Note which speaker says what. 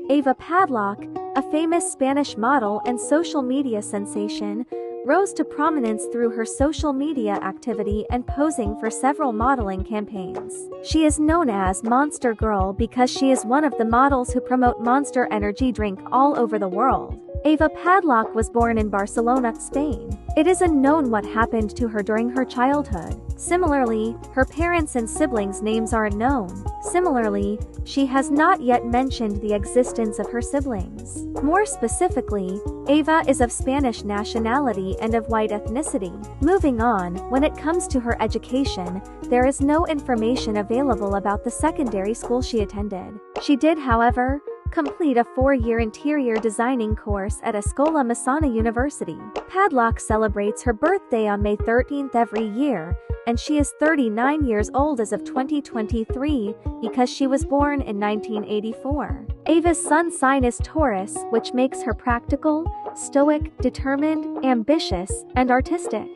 Speaker 1: Eva Padlock, a famous Spanish model and social media sensation, rose to prominence through her social media activity and posing for several modeling campaigns. She is known as Monster Girl because she is one of the models who promote Monster energy drink all over the world. Eva Padlock was born in Barcelona, Spain. It is unknown what happened to her during her childhood. Similarly, her parents' and siblings' names are unknown. Similarly, she has not yet mentioned the existence of her siblings. More specifically, Eva is of Spanish nationality and of white ethnicity. Moving on, when it comes to her education, there is no information available about the secondary school she attended. She did, however, complete a 4-year interior designing course at Escola Massana University. Padlock celebrates her birthday on May 13th every year, and she is 39 years old as of 2023 because she was born in 1984. Eva's sun sign is Taurus, which makes her practical, stoic, determined, ambitious, and artistic.